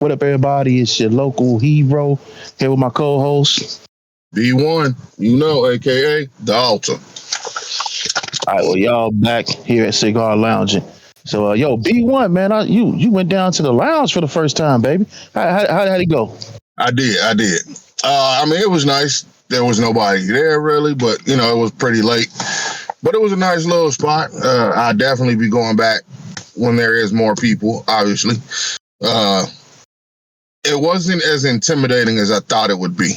What up, everybody? It's your local hero here with my co-host. B1, aka the Altar. All right, well, y'all back here at Cigar Loungin. So, yo, B1, man, you went down to the lounge for the first time, baby. How'd it go? I did. It was nice. There was nobody there really, but it was pretty late. But it was a nice little spot. I'll definitely be going back when there is more people, obviously. It wasn't as intimidating as I thought it would be.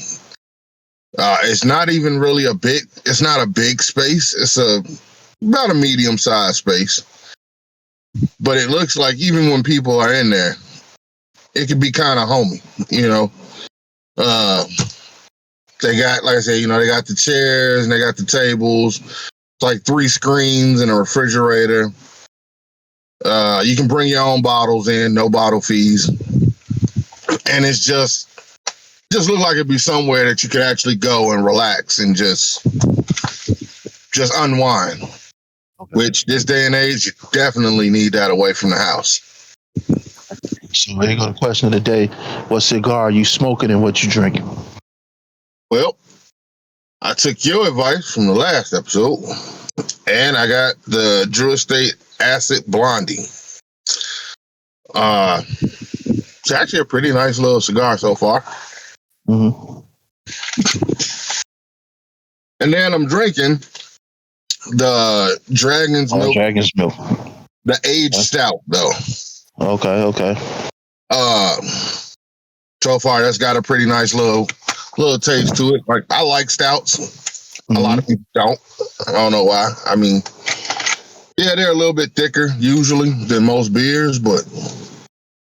It's not even really it's not a big space. It's about a medium-sized space. But it looks like even when people are in there, it could be kind of homey, They got, like I said, they got the chairs and they got the tables. It's like 3 screens and a refrigerator. You can bring your own bottles in, no bottle fees. And it's just look like it'd be somewhere that you could actually go and relax and just unwind. Okay. Which this day and age, you definitely need that away from the house. So here go the question of the day. What cigar are you smoking and what you drinking? Well, I took your advice from the last episode, and I got the Drew Estate Acid Blondie. It's actually a pretty nice little cigar so far. Mm-hmm. And then I'm drinking the Dragon's Milk. Dragon's Milk. The aged stout, though. Okay. So far, that's got a pretty nice little taste to it. Like, I like stouts. Mm-hmm. A lot of people don't. I don't know why. I mean, yeah, they're a little bit thicker usually than most beers, but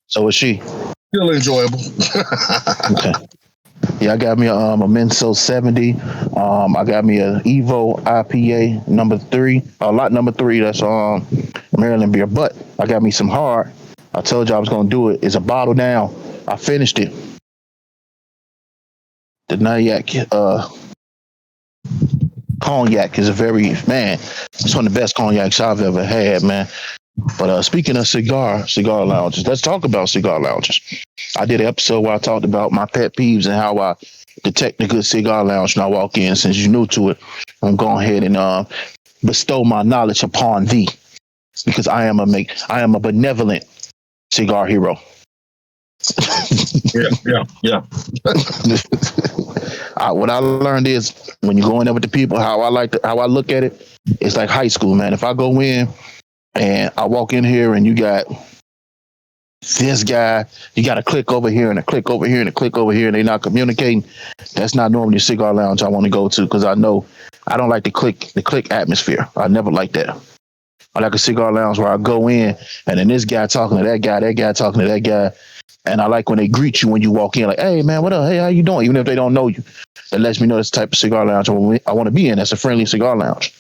so is she. Still enjoyable. Okay. Yeah, I got me a Menso 70. I got me a Evo IPA lot number 3. That's Maryland beer. But I got me some hard. I told you I was gonna do it. It's a bottle down. I finished it. The Nyack cognac is it's one of the best cognacs I've ever had, man. But speaking of cigar lounges, let's talk about cigar lounges. I did an episode where I talked about my pet peeves and how I detect a good cigar lounge when I walk in. Since you're new to it, I'm going ahead and bestow my knowledge upon thee, because I am a benevolent cigar hero. Yeah. What I learned is when you go in there with the people, how I look at it, it's like high school, man. If I go in and I walk in here and you got this guy, you got a click over here and a click over here and a click over here, and they're not communicating, that's not normally a cigar lounge I want to go to, because I know I don't like the click atmosphere. I never like that. I like a cigar lounge where I go in and then this guy talking to that guy talking to that guy. And I like when they greet you when you walk in, like, hey, man, what up? Hey, how you doing? Even if they don't know you. That lets me know that's the type of cigar lounge I want to be in. That's a friendly cigar lounge.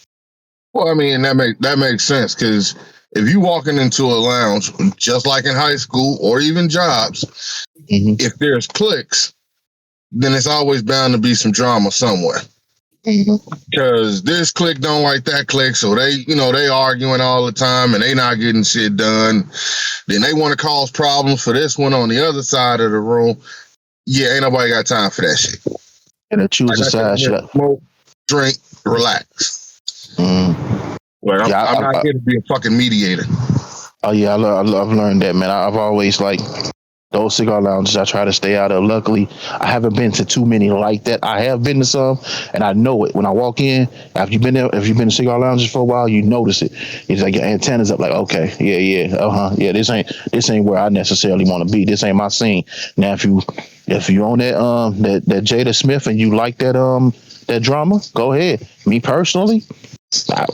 Well, I mean, that makes sense, because if you walking into a lounge, just like in high school or even jobs, mm-hmm. If there's clicks, then it's always bound to be some drama somewhere. Because this clique don't like that clique, so they arguing all the time and they not getting shit done. Then they want to cause problems for this one on the other side of the room. Yeah, ain't nobody got time for that shit. And they choose a side shot. Smoke, drink, relax. Like, I'm not here to be a fucking mediator. Oh yeah, I've learned that, man. I've always those cigar lounges I try to stay out of. Luckily, I haven't been to too many like that. I have been to some, and I know it when I walk in. If you've been to cigar lounges for a while, you notice it. It's like your antennas up, like, okay, yeah. This ain't where I necessarily want to be. This ain't my scene. Now, if you own that Jada Smith and you like that drama, go ahead. Me personally,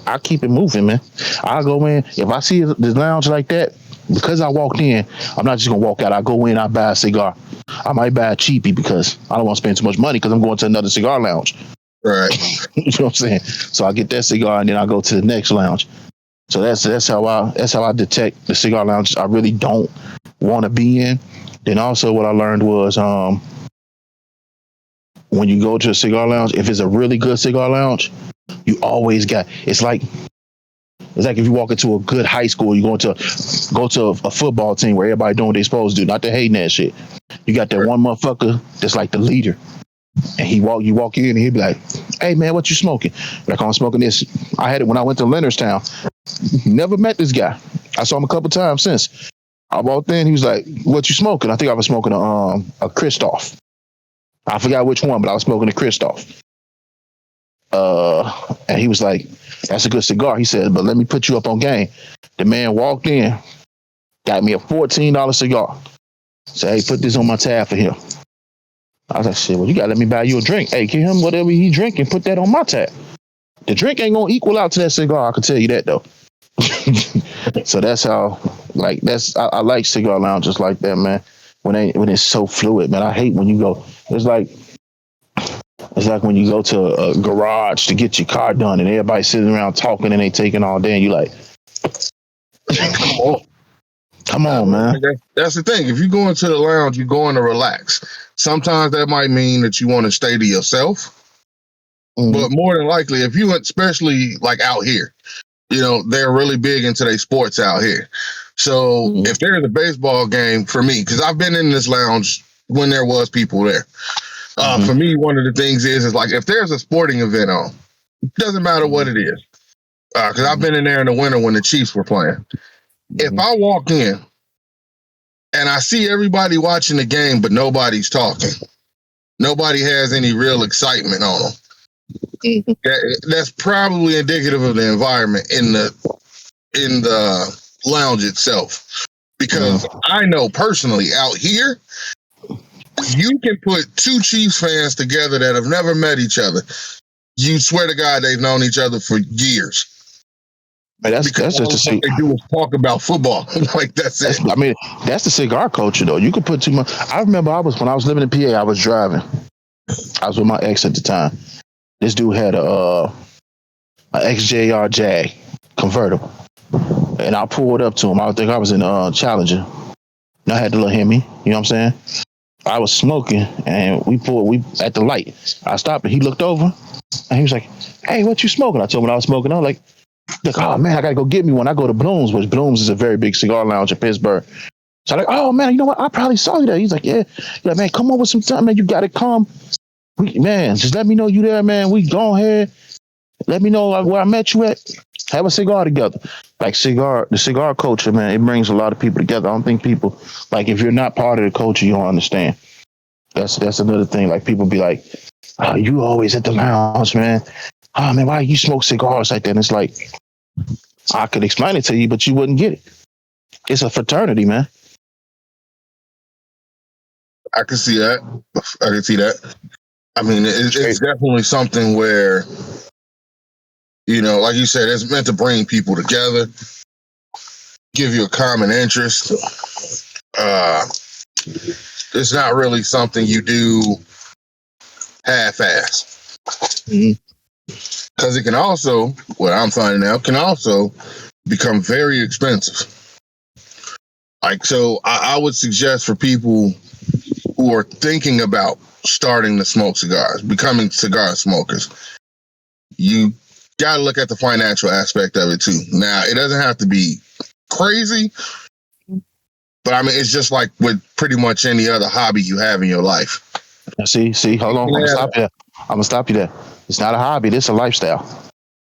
I keep it moving, man. I go in if I see the lounge like that. Because I walked in, I'm not just gonna walk out. I go in, I buy a cigar. I might buy a cheapie because I don't want to spend too much money because I'm going to another cigar lounge. Right. You know what I'm saying? So I get that cigar and then I go to the next lounge. So that's how I detect the cigar lounges I really don't want to be in. Then also what I learned was when you go to a cigar lounge, if it's a really good cigar lounge, you always got, it's like It's like if you walk into a good high school, you go to a football team where everybody doing what they supposed to do, not the hating that shit. You got that one motherfucker that's like the leader. And you walk in and he'd be like, "Hey man, what you smoking?" Like, I'm smoking this. I had it when I went to Leonardstown. Never met this guy. I saw him a couple times since. I walked in, he was like, "What you smoking?" I think I was smoking a Christoph. I forgot which one, but I was smoking a Christoph. And he was like, "That's a good cigar." He said, "But let me put you up on game." The man walked in, got me a $14 cigar. Said, "Hey, put this on my tab for him." I was like, "Shit, well, you gotta let me buy you a drink. Hey, give him whatever he drinking, put that on my tab." The drink ain't gonna equal out to that cigar, I can tell you that though. So that's how, like, I like cigar lounges like that, man. When it's so fluid, man. I hate when you go. It's like when you go to a garage to get your car done, and everybody's sitting around talking and they taking all day, and you like, come on, man. That's the thing. If you go into the lounge, you're going to relax. Sometimes that might mean that you want to stay to yourself. But more than likely, if you, especially like out here, they're really big into their sports out here. So if there's a baseball game for me, because I've been in this lounge when there was people there. For me, one of the things is like if there's a sporting event on, it doesn't matter what it is. Because I've been in there in the winter when the Chiefs were playing. If I walk in and I see everybody watching the game, but nobody's talking, nobody has any real excitement on them. That's probably indicative of the environment in the lounge itself. Because I know personally out here, you can put two Chiefs fans together that have never met each other. You swear to God, they've known each other for years. Man, that's just what they do is talk about football. Like that's it. I mean, that's the cigar culture, though. You could put too much. I remember when I was living in PA, I was driving. I was with my ex at the time. This dude had a XJR Jag convertible, and I pulled up to him. I think I was in Challenger, and I had the little Hemi. You know what I'm saying? I was smoking, and we at the light. I stopped, and he looked over, and he was like, "Hey, what you smoking?" I told him what I was smoking. I was like, "Oh man, I gotta go get me one." I go to Bloom's, which Bloom's is a very big cigar lounge in Pittsburgh. So I'm like, "Oh man, you know what? I probably saw you there." He's like, "Yeah." He's like, "Man, come over sometime, man. You gotta come. Man, just let me know you there, man. We go ahead. Let me know where I met you at. Have a cigar together." Like the cigar culture, man, it brings a lot of people together. I don't think people, like, if you're not part of the culture, you don't understand. That's another thing. Like, people be like, "Oh, you always at the lounge, man. Oh man, why you smoke cigars like that?" And it's like, I could explain it to you, but you wouldn't get it. It's a fraternity, man. I can see that. I mean, it's definitely something where, like you said, it's meant to bring people together, give you a common interest. It's not really something you do half-ass. Because it can also, what I'm finding out, can also become very expensive. Like, so I would suggest for people who are thinking about starting to smoke cigars, becoming cigar smokers, you got to look at the financial aspect of it too. Now, it doesn't have to be crazy, but I mean, it's just like with pretty much any other hobby you have in your life. See, hold on. I'm gonna stop you there. It's not a hobby. This is a lifestyle.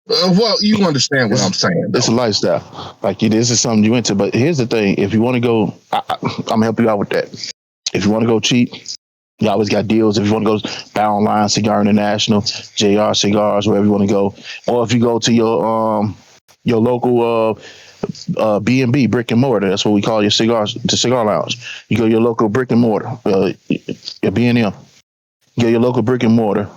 Well, you understand what I'm saying. It's a lifestyle. Like, this is something you into. But here's the thing: if you want to go, I'm gonna help you out with that. If you want to go cheap, you always got deals. If you want to go buy online, Cigar International, JR Cigars, wherever you want to go, or if you go to your local B&B, brick and mortar. That's what we call your cigars, the cigar lounge. You go to your local brick and mortar, your B&M. You go to your local brick and mortar.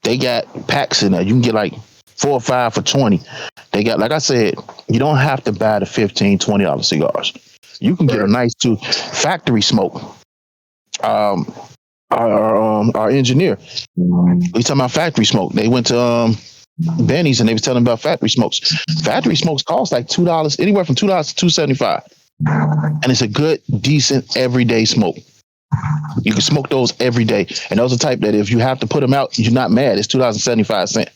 They got packs in there. You can get like 4 or 5 for $20. They got, like I said, you don't have to buy the $15, $20 cigars. You can get a nice factory smoke. Our engineer, we talking about factory smoke. They went to Benny's and they was telling about factory smokes. Factory smokes cost like $2, anywhere from $2 to $2.75, and it's a good, decent, everyday smoke. You can smoke those every day, and those are the type that if you have to put them out, you're not mad. It's $2.75.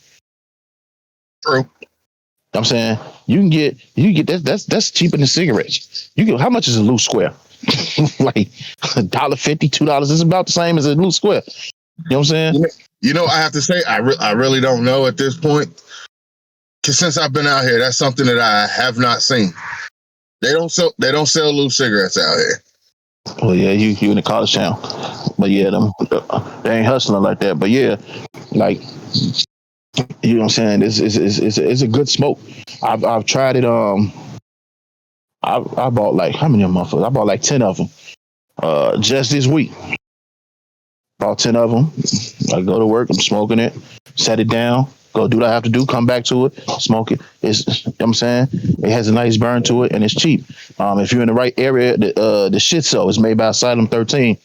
True. I'm saying you can get that's cheaper than cigarettes. You get how much is a loose square? Like $1.50, $2. It's about the same as a loose square. You know what I'm saying? I have to say, I really don't know at this point. Because since I've been out here, that's something that I have not seen. They don't sell loose cigarettes out here. Well, yeah, you in the college town, but yeah, they ain't hustling like that. But yeah, like you know what I'm saying. It's a good smoke. I've tried it. I bought like how many of them motherfuckers? I bought like 10 of them. Just this week. Bought 10 of them. I go to work. I'm smoking it. Set it down. Go do what I have to do. Come back to it. Smoke it. You know what I'm saying? It has a nice burn to it, and it's cheap. If you're in the right area, the shit so is made by Asylum 13.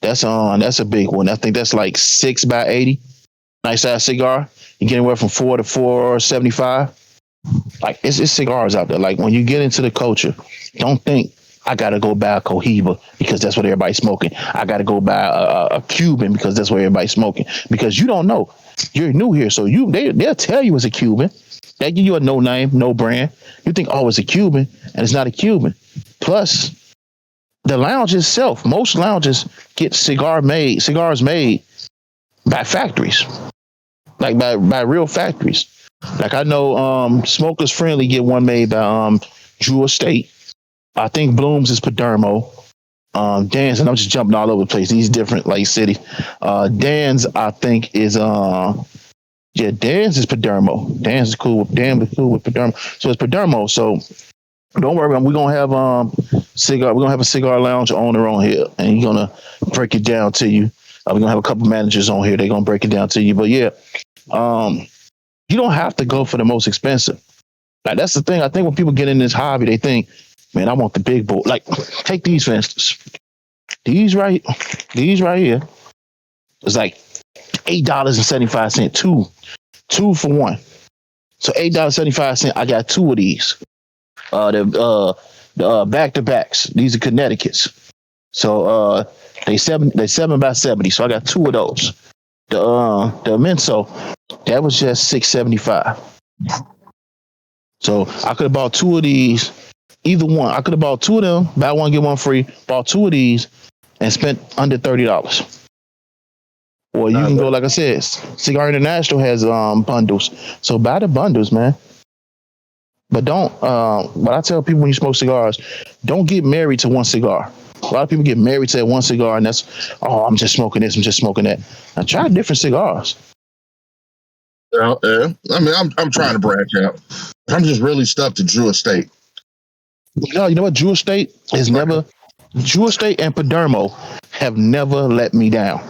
That's a big one. I think that's like 6 by 80. Nice size cigar. You get anywhere from 4 to 4.75. Like it's cigars out there. Like when you get into the culture, don't think I gotta go buy a Cohiba because that's what everybody's smoking. I gotta go buy a Cuban because that's what everybody's smoking. Because you don't know. You're new here, so they'll tell you it's a Cuban. They give you a no name, no brand. You think, oh, it's a Cuban, and it's not a Cuban. Plus, the lounge itself, most lounges get cigars made by factories, like by real factories. Like I know, Smokers Friendly get one made by Drew Estate. I think Bloom's is Padermo. Dan's, and I'm just jumping all over the place. These different like cities. Dan's, I think, is Dan's is Padermo. Dan is cool with Padermo. So it's Padermo. So don't worry, we're gonna have cigar. We're gonna have a cigar lounge owner on here, and he's gonna break it down to you. We're gonna have a couple managers on here. They're gonna break it down to you. But yeah, you don't have to go for the most expensive. Like that's the thing. I think when people get in this hobby, they think, man, I want the big boy. Like, take these for instance. These right here. It's like $8.75. Two for one. So $8.75. I got 2 of these. The back to backs. These are Connecticut's. So they 7 by 70. So I got 2 of those. The Menso, that was just $6.75. So I could have bought 2 of these. Either one. I could have bought 2 of them, buy one, get one free, bought 2 of these, and spent under $30. Or you can go, like I said, Cigar International has bundles. So buy the bundles, man. But don't, what I tell people when you smoke cigars, don't get married to one cigar. A lot of people get married to that one cigar, and that's, oh, I'm just smoking this, I'm just smoking that. Now try different cigars. Yeah. I mean, I'm trying to branch out. I'm just really stuck to Drew Estate. No, you know what? Drew Estate and Padermo have never let me down.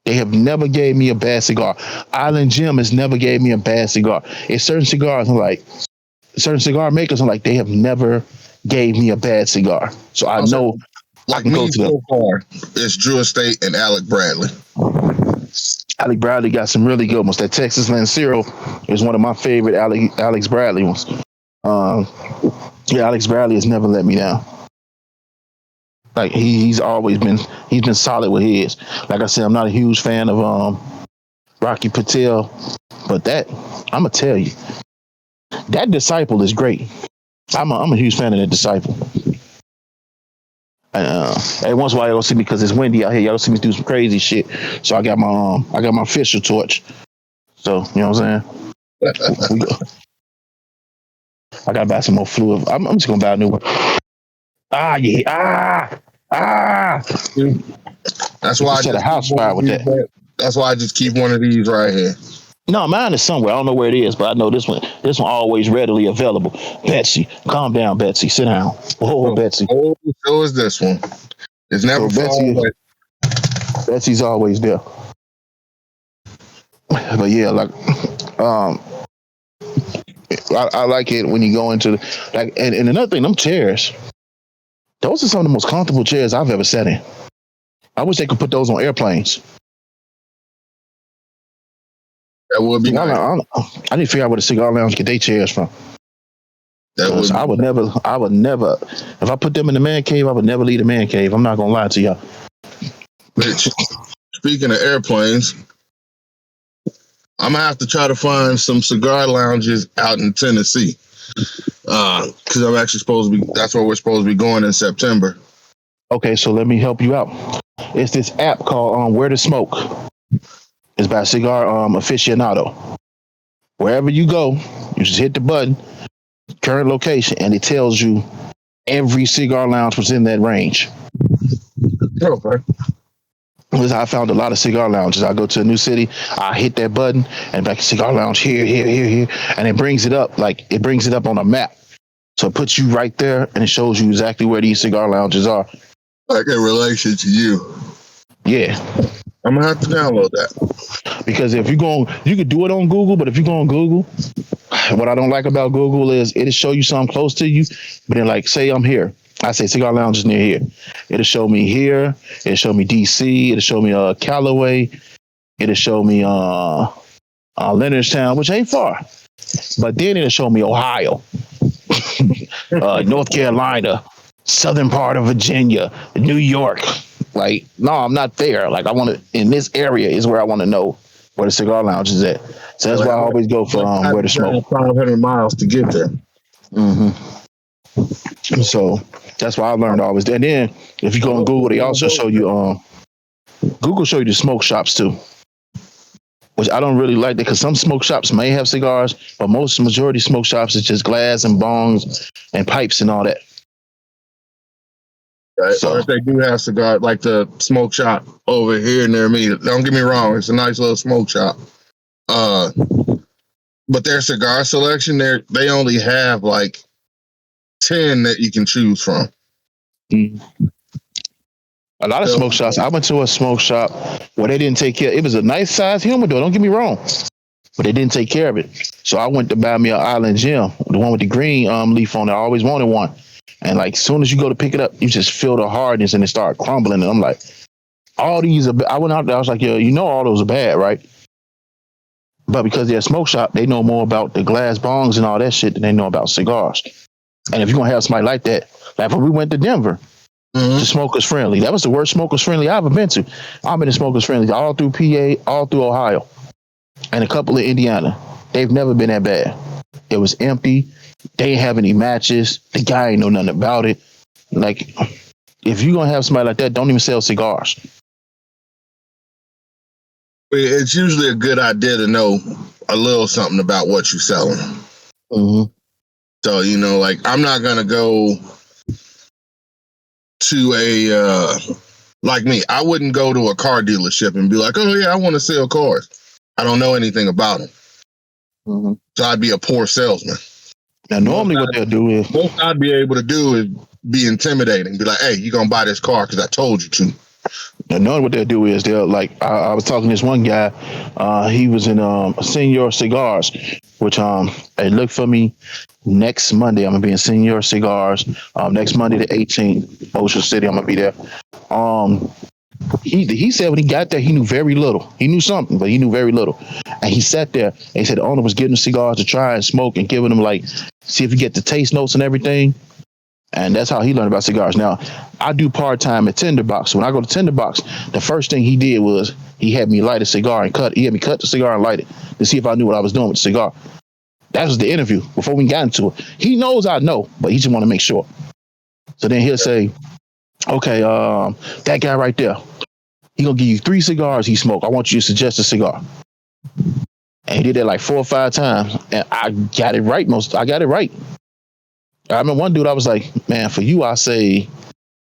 They have never gave me a bad cigar. Island Jim has never gave me a bad cigar. It's certain cigars, certain cigar makers, they have never gave me a bad cigar. So I know like me so far, it's Drew Estate and Alec Bradley. Alec Bradley got some really good ones. That Texas Lancero is one of my favorite Alex Bradley ones. Yeah, Alex Bradley has never let me down. Like he's been solid with his. Like I said, I'm not a huge fan of Rocky Patel, but that I'm gonna tell you, that Disciple is great. I'm a huge fan of that Disciple. Every once in a while y'all see me because it's windy out here. Y'all see me do some crazy shit. So I got my official torch. So you know what I'm saying. I gotta buy some more fluid. I'm just gonna buy a new one. Yeah. That's why I set a house fire with that. That's why I just keep one of these right here. No, mine is somewhere. I don't know where it is, but I know this one always readily available. Betsy, calm down, Betsy. Sit down. Oh, Betsy. Oh, so is this one. It's never so Betsy's always there. But yeah, like I like it when you go into and another thing, them chairs. Those are some of the most comfortable chairs I've ever sat in. I wish they could put those on airplanes. That would be nice. I need to figure out where the Cigar Lounge get their chairs from. I would never, if I put them in the man cave, I would never leave the man cave. I'm not going to lie to y'all. Speaking of airplanes, I'm gonna have to try to find some cigar lounges out in Tennessee. Because I'm actually supposed to be. That's where we're supposed to be going in September. Okay, so let me help you out. It's this app called Where to Smoke. It's by Cigar Aficionado. Wherever you go, you just hit the button, current location, and it tells you every cigar lounge was in that range. Okay. This is how I found a lot of cigar lounges. I go to a new city, I hit that button, and like cigar lounge here, and it brings it up on a map. So it puts you right there, and it shows you exactly where these cigar lounges are. Like in relation to you. Yeah. I'm gonna have to download that. Because if you could do it on Google, but if you go on Google, what I don't like about Google is it'll show you something close to you, but then like say I'm here. I say cigar lounge is near here. It'll show me here. It'll show me DC. It'll show me Callaway. It'll show me Leonardstown, which ain't far. But then it'll show me Ohio, North Carolina, southern part of Virginia, New York. Like, no, I'm not there. Like, I want to, in this area is where I want to know where the cigar lounge is at. So that's why I always go for Where to Smoke. 500 miles to get there. Mm-hmm. So that's why I learned always. And then if you go on Google, they also show you, Google show you the smoke shops too. Which I don't really like that because some smoke shops may have cigars, but majority smoke shops is just glass and bongs and pipes and all that. Right. So if they do have cigars, like the smoke shop over here near me, don't get me wrong, it's a nice little smoke shop. But their cigar selection, they only have like 10 that you can choose from. Mm-hmm. A lot of smoke shops. I went to a smoke shop where they didn't take care. It was a nice size humidor. Don't get me wrong, but they didn't take care of it. So I went to buy me an Island Gem, the one with the green leaf on it. I always wanted one. And like, as soon as you go to pick it up, you just feel the hardness and it start crumbling. And I'm like, all these are. I went out there. I was like, yeah, you know, all those are bad, right? But because they're a smoke shop, they know more about the glass bongs and all that shit than they know about cigars. And if you're gonna have somebody like that, like when we went to Denver. Mm-hmm. To Smokers Friendly. That was the worst Smokers Friendly I've ever been to. I've been to Smokers Friendly all through PA, all through Ohio, and a couple of Indiana. They've never been that bad. It was empty. They ain't have any matches. The guy ain't know nothing about it. Like, if you're going to have somebody like that, don't even sell cigars. It's usually a good idea to know a little something about what you're selling. Mm-hmm. So, you know, like, I'm not going to go to a like me, I wouldn't go to a car dealership and be like, oh yeah, I want to sell cars. I don't know anything about them. Mm-hmm. So I'd be a poor salesman. Now normally what they'll do is most I'd be able to do is be intimidating, be like, hey, you're gonna buy this car because I told you to. Now normally what they'll do is they'll like I was talking to this one guy, he was in Senior Cigars, which hey, look for me next Monday. I'm gonna be in Senior Cigars. Next Monday the 18th, Ocean City. I'm gonna be there. He said when he got there, he knew very little. He knew something, but he knew very little. And he sat there and he said the owner was getting the cigars to try and smoke and giving them like, see if you get the taste notes and everything. And that's how he learned about cigars. Now, I do part-time at Tinderbox. So when I go to Tinderbox, the first thing he did was he had me light a cigar and he had me cut the cigar and light it to see if I knew what I was doing with the cigar. That was the interview before we got into it. He knows I know, but he just want to make sure. So then he'll say, okay, that guy right there, he gonna give you 3 cigars he smoked. I want you to suggest a cigar. And he did that like 4 or 5 times. And I got it right. I got it right. I remember one dude, I was like, man, for you, I say,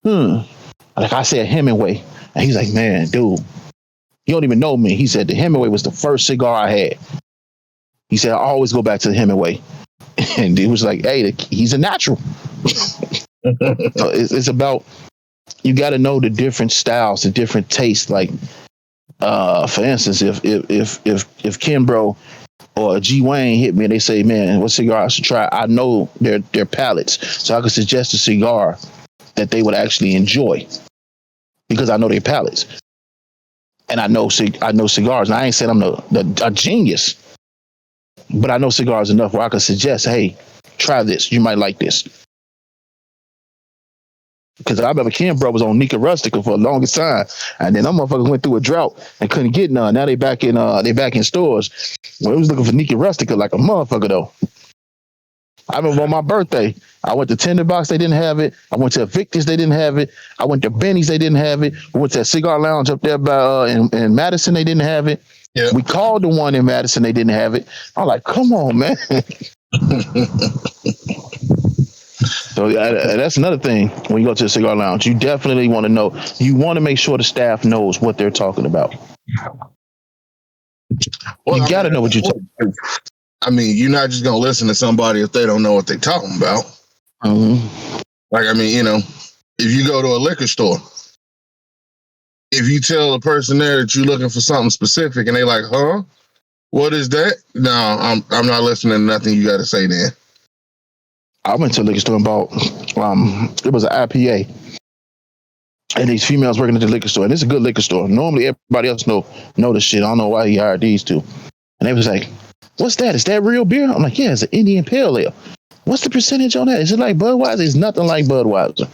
like I said Hemingway. And he's like, man, dude, you don't even know me. He said the Hemingway was the first cigar I had. He said, I always go back to the Hemingway. And it was like, hey, he's a natural. So it's about, you got to know the different styles, the different tastes. Like, for instance, if Kimbro or G Wayne hit me and they say, man, what cigar I should try? I know their palates. So I could suggest a cigar that they would actually enjoy because I know their palates. And I know cigars. And I ain't saying I'm a genius, but I know cigars enough where I could suggest, hey, try this. You might like this. Because I remember Ken bro was on Nika Rustica for the longest time, and then them motherfuckers went through a drought and couldn't get none. Now they back in stores. Well, we was looking for Nika Rustica like a motherfucker though. I remember on my birthday, I went to Tinderbox, they didn't have it. I went to Victor's, they didn't have it. I went to Benny's, they didn't have it. We went to a Cigar Lounge up there by in Madison, they didn't have it. Yeah. We called the one in Madison, they didn't have it. I'm like, come on, man. So that's another thing when you go to the Cigar Lounge. You definitely want to know. You want to make sure the staff knows what they're talking about. Well, you got to know what you're talking about. I mean, you're not just going to listen to somebody if they don't know what they're talking about. Mm-hmm. Like, I mean, you know, if you go to a liquor store, if you tell the person there that you're looking for something specific and they like, huh? What is that? No, I'm not listening to nothing you got to say then. I went to a liquor store and bought, it was an IPA. And these females working at the liquor store. And it's a good liquor store. Normally, everybody else know this shit. I don't know why he hired these two. And they was like, what's that? Is that real beer? I'm like, yeah, it's an Indian Pale Ale. What's the percentage on that? Is it like Budweiser? It's nothing like Budweiser.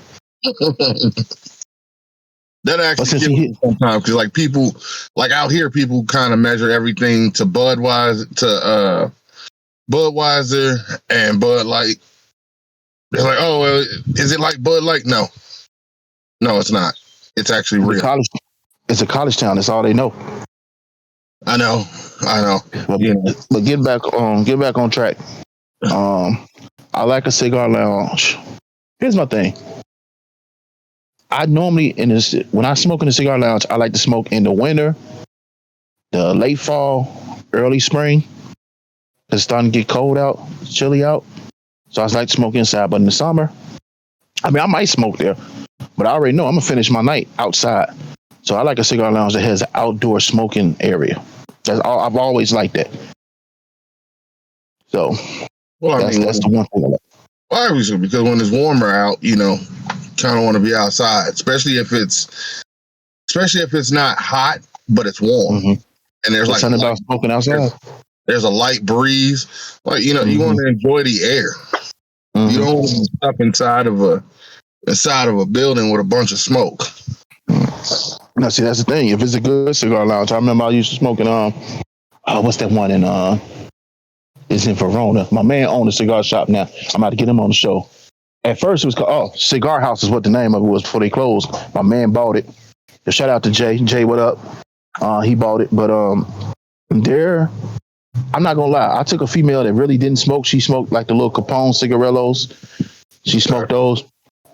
That actually sometimes because like people, like out here, people kind of measure everything to Budweiser and Bud Light. They're like, oh, well, is it like Bud Light? No, it's not. It's actually real. It's a college town. That's all they know. I know. But get back on track. I like a cigar lounge. Here's my thing. I normally when I smoke in the cigar lounge, I like to smoke in the winter, the late fall, early spring. It's starting to get cold out, chilly out. So I like to smoke inside. But in the summer, I mean, I might smoke there, but I already know I'm gonna finish my night outside. So I like a cigar lounge that has an outdoor smoking area. I've always liked that. So that's the one thing I like. Well, obviously, because when it's warmer out, you know, kind of want to be outside, especially if it's not hot, but it's warm. Mm-hmm. And there's something about smoking outside. There's a light breeze. Like, you know, you want to enjoy the air. Mm-hmm. You don't want to be stuck inside of a building with a bunch of smoke. Now, see, that's the thing. If it's a good cigar lounge, I remember I used to smoking what's that one in it's in Verona. My man owned a cigar shop now. I'm about to get him on the show. At first it was called Cigar House is what the name of it was before they closed. My man bought it. Shout out to Jay. Jay, what up? He bought it. But there, I'm not gonna lie, I took a female that really didn't smoke. She smoked like the little Capone cigarillos. She smoked those.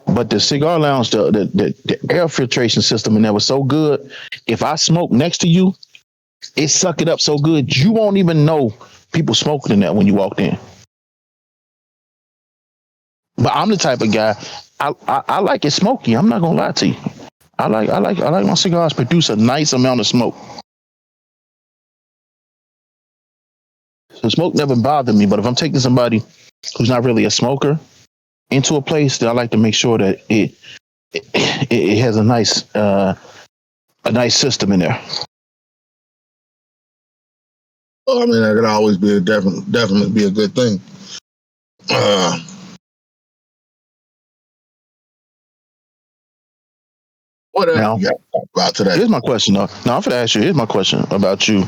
But the cigar lounge, the air filtration system in there was so good. If I smoke next to you, it suck it up so good you won't even know people smoking in there when you walked in. But I'm the type of guy, I like it smoky. I'm not gonna lie to you. I like my cigars produce a nice amount of smoke. So smoke never bothered me, but if I'm taking somebody who's not really a smoker into a place, that I like to make sure that it has a nice system in there. Well, I mean, that could always be definitely be a good thing. What else you got to talk about today? Here's my question, though. Now, I'm going to ask you, here's my question about you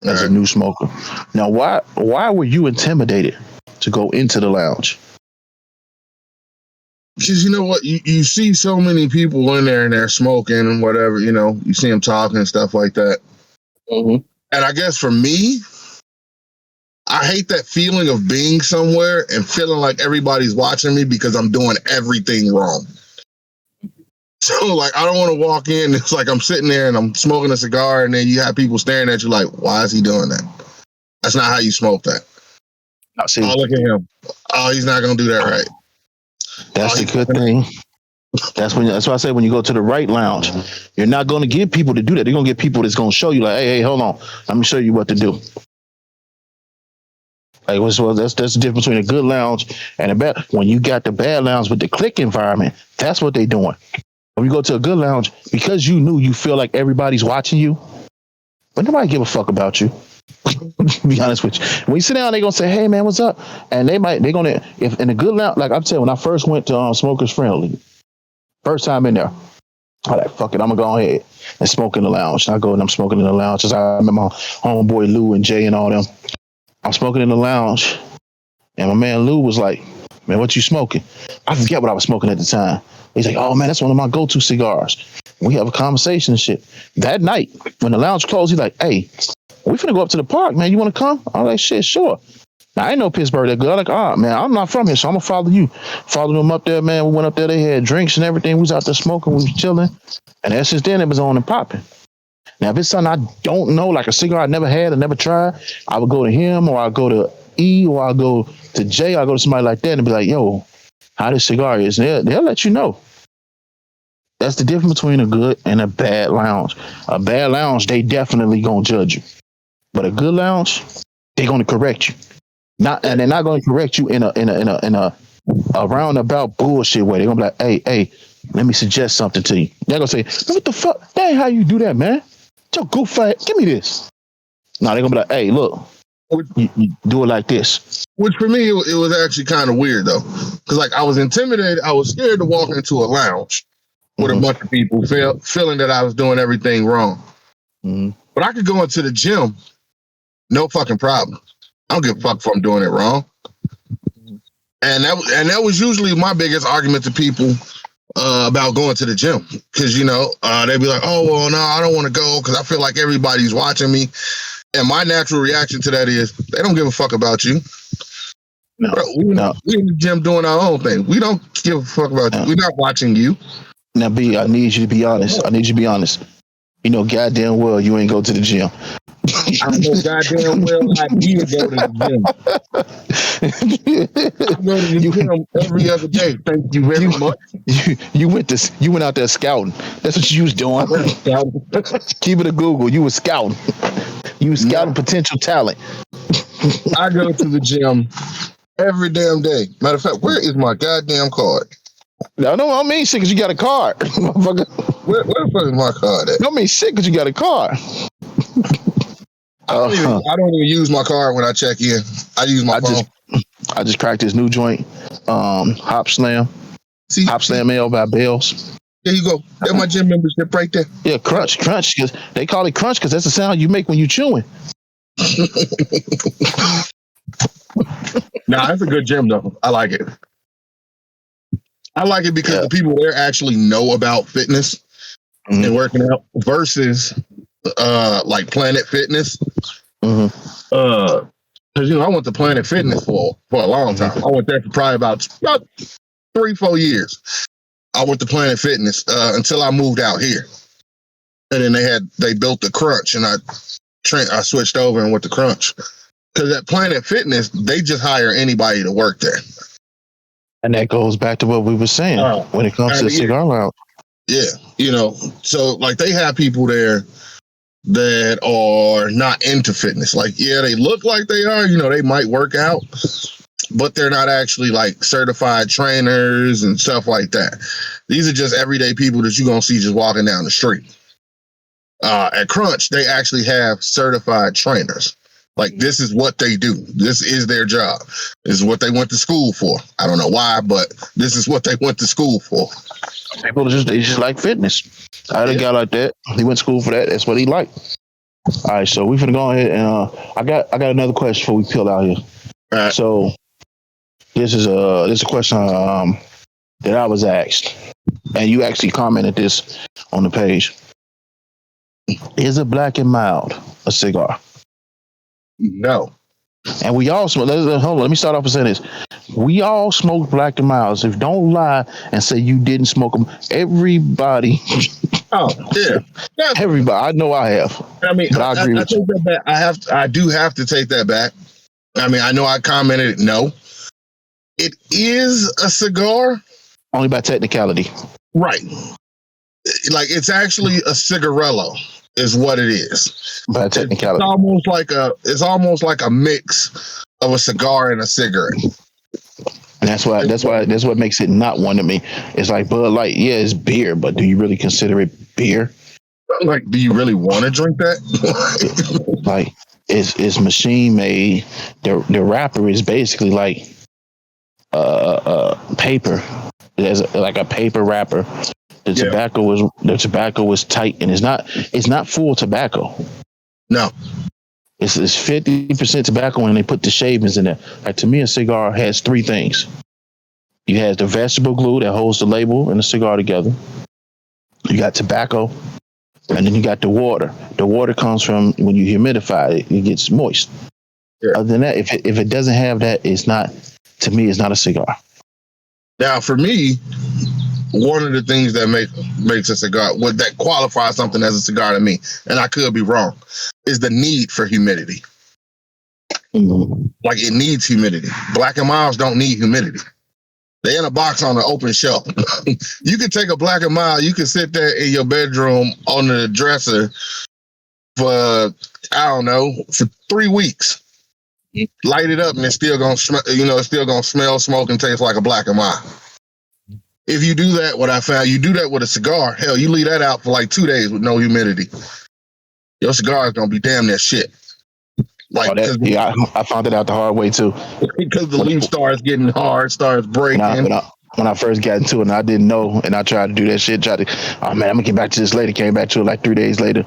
as a new smoker. Now, why were you intimidated to go into the lounge? Because you know what? You see so many people in there and they're smoking and whatever, you know, you see them talking and stuff like that. Mm-hmm. And I guess for me, I hate that feeling of being somewhere and feeling like everybody's watching me because I'm doing everything wrong. So, like, I don't want to walk in. It's like I'm sitting there and I'm smoking a cigar, and then you have people staring at you like, why is he doing that? That's not how you smoke that. Oh, look at him. Oh, he's not going to do that right. That's the good thing. That's why I say when you go to the right lounge, you're not going to get people to do that. They're going to get people that's going to show you like, hey, hold on. Let me show you what to do. Like, well, that's the difference between a good lounge and a bad. When you got the bad lounge with the click environment, that's what they're doing. When you go to a good lounge, because you feel like everybody's watching you, but nobody give a fuck about you. To be honest with you, when you sit down, they're gonna say, "Hey, man, what's up?" And they're gonna, if in a good lounge, like I'm saying, when I first went to Smokers Friendly, First time in there. I'm like, fuck it, I'm gonna go ahead and smoke in the lounge. I go and I'm smoking in the lounge. As I remember my homeboy Lou and Jay and all them. I'm smoking in the lounge, and my man Lou was like, man, what you smoking? I forget what I was smoking at the time. He's like, oh man, that's one of my go-to cigars. We have a conversation and shit. That night, when the lounge closed, he's like, hey, we finna go up to the park, man. You wanna come? I'm like, shit, sure. Now, I ain't know Pittsburgh that good. I'm like, man, I'm not from here, so I'm gonna follow you. Followed them up there, man. We went up there, they had drinks and everything. We was out there smoking, we was chilling. And ever since then, it was on and popping. Now, if it's something I don't know, like a cigar I never had or never tried, I would go to him, or I'll go to E, or I'll go to J, I'll go to somebody like that and be like, yo, how this cigar is. And they'll let you know. That's the difference between a good and a bad lounge. A bad lounge, they definitely gonna judge you. But a good lounge, they gonna correct you. And they're not gonna correct you in a roundabout bullshit way. They're gonna be like, hey, let me suggest something to you. They're gonna say, what the fuck? That ain't how you do that, man. Yo, go fat, give me this. No, they're gonna be like, hey, look, you do it like this. Which for me, it was actually kind of weird though, because like I was intimidated. I was scared to walk into a lounge with a bunch of people feeling that I was doing everything wrong. But I could go into the gym, no fucking problem. I don't give a fuck if I'm doing it wrong. And that was usually my biggest argument to people about going to the gym, because they'd be like, oh well, no, I don't want to go because I feel like everybody's watching me. And my natural reaction to that is they don't give a fuck about you. No, bro, we're in the gym doing our own thing. We don't give a fuck about you. We're not watching you. Now, B, I need you to be honest. You know goddamn well you ain't go to the gym. I know goddamn well I did go to the gym. I go to the gym every other day. Thank you very much. You went out there scouting. That's what you was doing. Keep it a Google. You was scouting. You was scouting potential talent. I go to the gym every damn day. Matter of fact, where is my goddamn card? No, I mean shit because you got a card. Where the fuck is my card at? Don't mean shit because you got a card. I don't even use my card when I check in. I use my phone. I just cracked this new joint, Hop Slam. Hop Slam Ale by Bells. There you go. That's my gym membership right there. Yeah, crunch. Cause they call it crunch because that's the sound you make when you chewing. Nah, that's a good gym though. I like it. I like it because the people there actually know about fitness and working out versus like Planet Fitness. Because I went to Planet Fitness for a long time. I went there for probably about 3-4 years. I went to Planet Fitness until I moved out here, and then they built the Crunch, and I switched over and went to Crunch. Because at Planet Fitness, they just hire anybody to work there. And that goes back to what we were saying when it comes to the Cigar Lounge. Yeah, so like they have people there that are not into fitness. Like, they look like they are, they might work out, but they're not actually like certified trainers and stuff like that. These are just everyday people that you're going to see just walking down the street. At Crunch, they actually have certified trainers. Like, this is what they do. This is their job. This is what they went to school for. I don't know why, but this is what they went to school for. People just like fitness. I had a guy like that. He went to school for that. That's what he liked. All right, so we're gonna go ahead and I got another question before we peel out here. All right. So this is a question that I was asked, and you actually commented this on the page. Is a Black and Mild a cigar? No. And we all smoke. Hold on, let me start off with saying this. We all smoke Black and Milds. If don't lie and say you didn't smoke them, everybody. Oh yeah, everybody. I know I have. I mean, I agree with you. That back. I do have to take that back. I mean, I know I commented no. It is a cigar, only by technicality. Right. Like it's actually a cigarello. Is what it is. By technicality. It's almost like a mix of a cigar and a cigarette. And that's what makes it not one to me. It's like Bud Light, yeah, it's beer, but do you really consider it beer? Like, do you really want to drink that? Like, it's machine made. The wrapper is basically like paper There's like a paper wrapper. The tobacco was tight, and it's not full tobacco. No. It's 50% tobacco, and they put the shavings in there. Like, to me, a cigar has three things. You have the vegetable glue that holds the label and the cigar together. You got tobacco, and then you got the water. The water comes from when you humidify it; it gets moist. Yeah. Other than that, if it doesn't have that, it's not. To me, it's not a cigar. Now, for me, one of the things that makes a cigar, that qualifies something as a cigar to me, and I could be wrong, is the need for humidity. Mm-hmm. Like, it needs humidity. Black and Milds don't need humidity. They're in a box on an open shelf. You can take a Black and Mild, you can sit there in your bedroom on the dresser for, I don't know, for 3 weeks. Light it up, and it's still gonna smell. It's still gonna smell, smoke, and taste like a Black and Mild. If you do that, what I found, you do that with a cigar. Hell, you leave that out for like 2 days with no humidity. Your cigar is gonna be damn near shit. Like, I found it out the hard way too. Because the leaf starts getting hard, starts breaking. When I first got into it, and I didn't know, and I tried to do that shit. Oh man, I'm gonna get back to this later. Came back to it like 3 days later.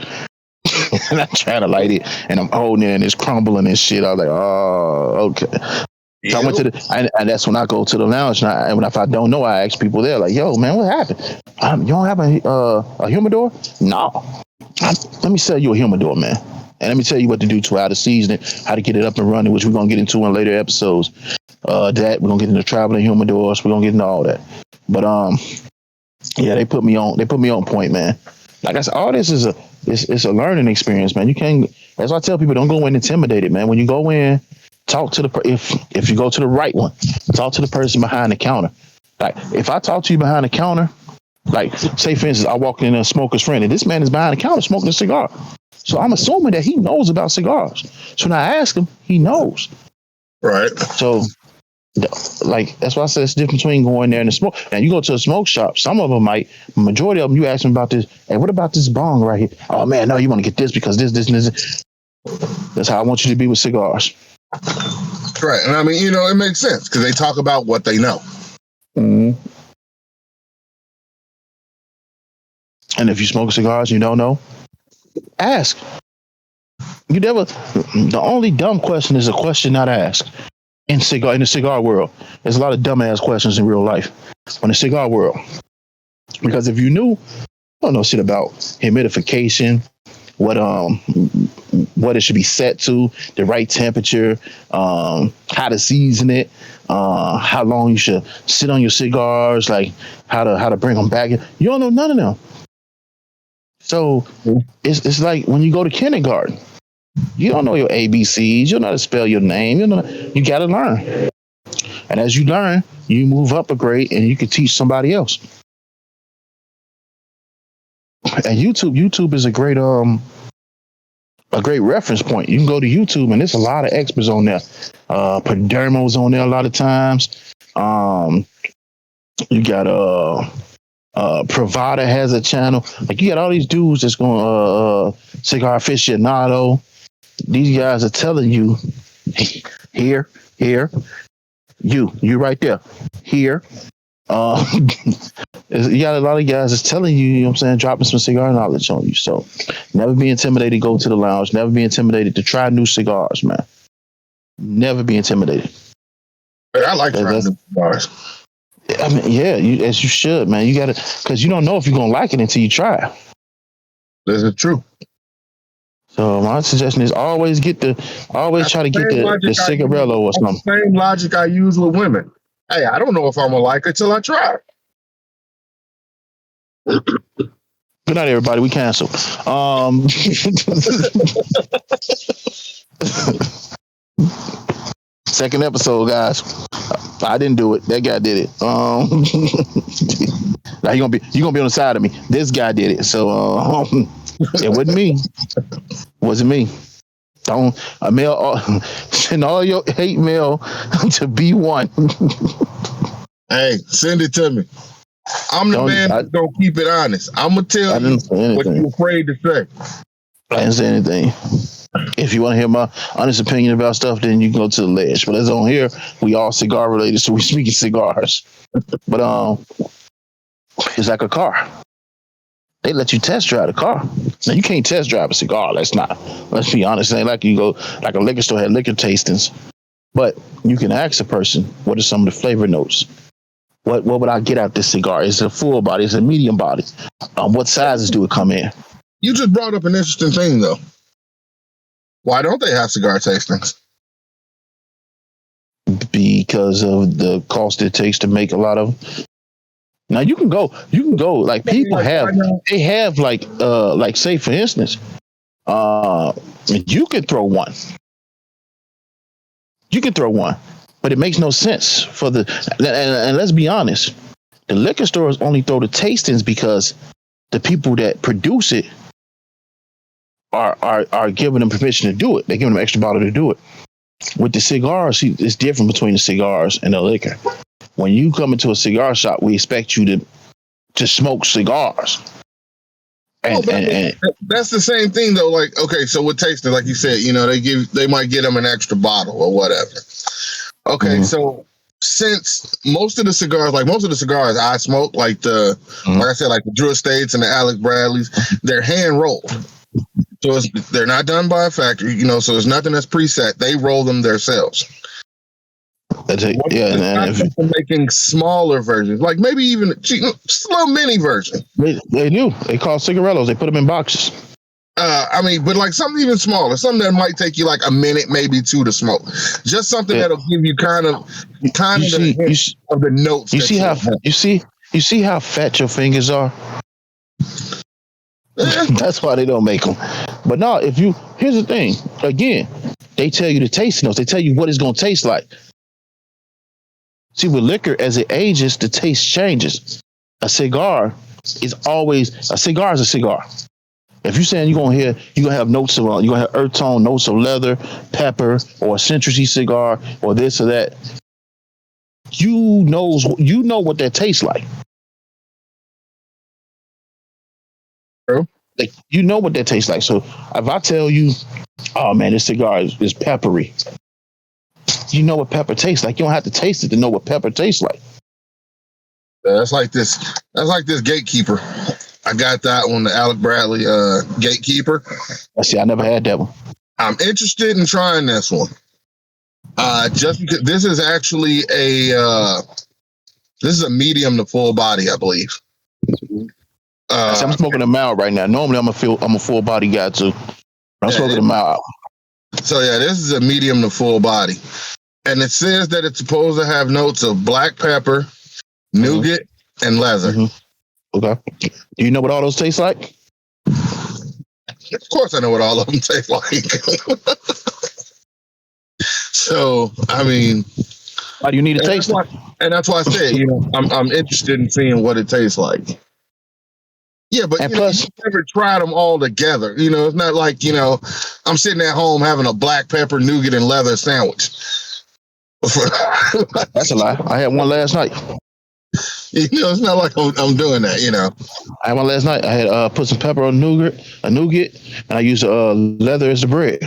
And I try to light it, and I'm holding it, and it's crumbling and shit. I was like, oh, okay. So I went to and that's when I go to the lounge, and if I don't know, I ask people there, like, yo, man, what happened? You don't have a humidor? No. Let me sell you a humidor, man. And let me tell you what to do to how to season it, how to get it up and running, which we're going to get into in later episodes. We're going to get into traveling humidors. We're going to get into all that. But, yeah, they put me on point, man. Like I said, all this is it's a learning experience, man. You can't, that's why I tell people, don't go in intimidated, man. When you go in, talk to if you go to the right one, talk to the person behind the counter. Like, if I talk to you behind the counter, like, say for instance, I walk in a smoker's friend, and this man is behind the counter smoking a cigar. So I'm assuming that he knows about cigars. So when I ask him, he knows. Right. So, like, that's why I said it's different between going there and the smoke. Now, you go to a smoke shop, some of them might, majority of them, you ask them about this, hey, what about this bong right here? Oh, man, no, you want to get this because this, and this. That's how I want you to be with cigars. Right. And I mean, it makes sense because they talk about what they know. Mm-hmm. And if you smoke cigars and you don't know, ask. The only dumb question is a question not asked in the cigar world. There's a lot of dumbass questions in real life in the cigar world. Because if you knew, you don't know shit about humidification, what it should be set to, the right temperature, how to season it, how long you should sit on your cigars, like how to bring them back. You don't know none of them. So it's like when you go to kindergarten, you don't know your ABCs, you don't know how to spell your name, you got to learn. And as you learn, you move up a grade and you can teach somebody else. And YouTube is a great reference point. You can go to YouTube and there's a lot of experts on there. Padermo's on there a lot of times. You got Pravada has a channel. Like, you got all these dudes that's going Cigar Aficionado. These guys are telling you here, you right there, here. You got a lot of guys that's telling you, know what I'm saying, dropping some cigar knowledge on you. So never be intimidated to go to the lounge. Never be intimidated to try new cigars, man. Never be intimidated. I like trying new cigars. I mean, yeah, as you should, man. You got to, because you don't know if you're going to like it until you try. This is true. So my suggestion is always try to get the cigarello or something. The same logic I use with women. Hey, I don't know if I'm going to like it till I try. Good night, everybody. We cancel. Second episode, guys. I didn't do it. That guy did it. Now you're gonna be on the side of me. This guy did it. So it wasn't me. Wasn't me. Don't send all your hate mail to B1. Hey, send it to me. I'm the man that's gonna keep it honest. I'm gonna tell you what you're afraid to say. I didn't say anything. If you want to hear my honest opinion about stuff, then you can go to the ledge. But as on here, we all cigar related, so we speaking cigars. But it's like a car. They let you test drive the car. Now you can't test drive a cigar. Let's be honest. It ain't like you go like a liquor store had liquor tastings. But you can ask a person, what are some of the flavor notes? What would I get out this cigar? Is it a full body? Is it a medium body? What sizes do it come in? You just brought up an interesting thing though. Why don't they have cigar tastings? Because of the cost it takes to make a lot of them. Now you can go like people have like say for instance, you could throw one. You can throw one, but it makes no sense for and let's be honest, the liquor stores only throw the tastings because the people that produce it are giving them permission to do it. They're giving them extra bottle to do it. With the cigars, it's different between the cigars and the liquor. When you come into a cigar shop, we expect you to smoke cigars. And that's the same thing though. Like, okay, so with tasting, like you said, they might get them an extra bottle or whatever. Okay, so since most of the cigars I smoke, like like I said, like the Drew Estates and the Alex Bradleys, they're hand rolled. So they're not done by a factory, so it's nothing that's preset. They roll them themselves. Making smaller versions, like maybe even a little mini version. They do. They call cigarillos. They put them in boxes. But like something even smaller, something that might take you like a minute, maybe two to smoke. Just something that'll give you kind of the notes. You see how fat your fingers are. That's why they don't make them. But no, here's the thing. Again, they tell you the taste notes. They tell you what it's going to taste like. See, with liquor, as it ages, the taste changes. A cigar is a cigar. If you're saying you're gonna have notes of, you're gonna have earth tone, notes of leather, pepper, or a citrusy cigar, or this or that, you know what that tastes like. True. Like, you know what that tastes like. So if I tell you, oh man, this cigar is peppery, you know what pepper tastes like. You don't have to taste it to know what pepper tastes like. That's like this Gatekeeper. I got that one, the Alec Bradley Gatekeeper. I never had that one. I'm interested in trying this one. Just because this is actually a medium to full body, I believe. I'm smoking a mild right now. Normally I'm a full body guy too. I'm smoking a mild. So yeah, this is a medium to full body. And it says that it's supposed to have notes of black pepper, nougat, and leather. Okay. Do you know what all those taste like? Of course I know what all of them taste like. So, I mean... Why do you need to taste it? And that's why I said, I'm interested in seeing what it tastes like. Yeah, but plus, you never tried them all together. It's not like, I'm sitting at home having a black pepper, nougat, and leather sandwich. That's a lie. I had one last night. It's not like I'm doing that, I had one last night. I had put some pepper on nougat, and I used leather as the bread.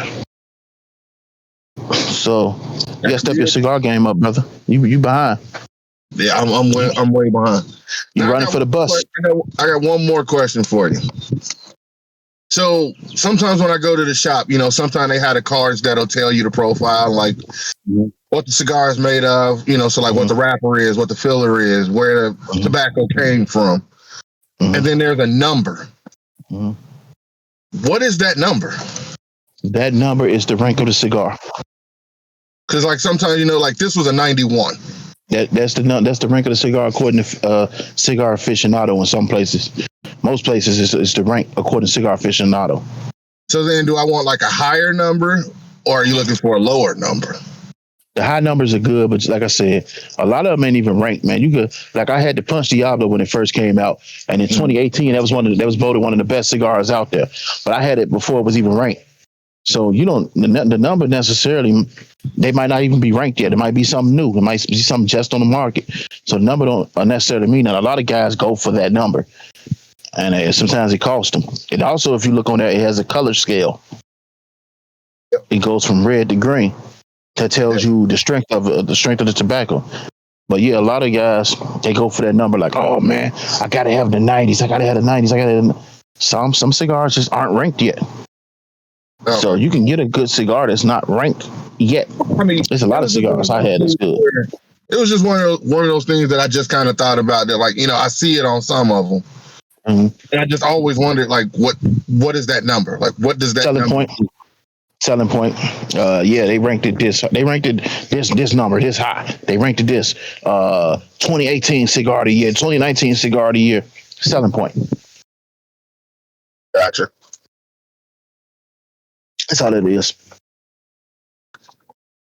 So, you gotta step your cigar game up, brother. You behind. Yeah, I'm way behind. You're running for the bus. I got one more question for you. So sometimes when I go to the shop, sometimes they have the cards that'll tell you the profile, like what the cigar is made of, so like what the wrapper is, what the filler is, where the tobacco came from. And then there's a number. What is that number? That number is the rank of the cigar. Because like sometimes, like this was a 91. That's the rank of the cigar according to Cigar Aficionado in some places. Most places it's the rank according to Cigar Aficionado. So then do I want like a higher number or are you looking for a lower number? The high numbers are good, but like I said, a lot of them ain't even ranked, man. You could, like I had the Punch Diablo when it first came out, and in 2018 that was voted one of the best cigars out there. But I had it before it was even ranked. So the number necessarily, they might not even be ranked yet. It might be something new. It might be something just on the market. So the number don't necessarily mean that. A lot of guys go for that number, and sometimes it costs them. And also, if you look on there, it has a color scale. It goes from red to green. That tells you the strength of the tobacco. But yeah, a lot of guys they go for that number like, oh man, I gotta have the 90s. I gotta have the 90s. I gotta have some cigars just aren't ranked yet. So you can get a good cigar that's not ranked yet. I mean, there's a lot of cigars I had that's good. It was just one of those things that I just kind of thought about that, like, I see it on some of them. Mm-hmm. And I just always wondered, like, what is that number? Like, what does that selling point? Selling point. Yeah, they ranked it this. They ranked it this number this high. They ranked it this. 2018 cigar of the year, 2019 cigar of the year. Selling point. Gotcha. That's all it is.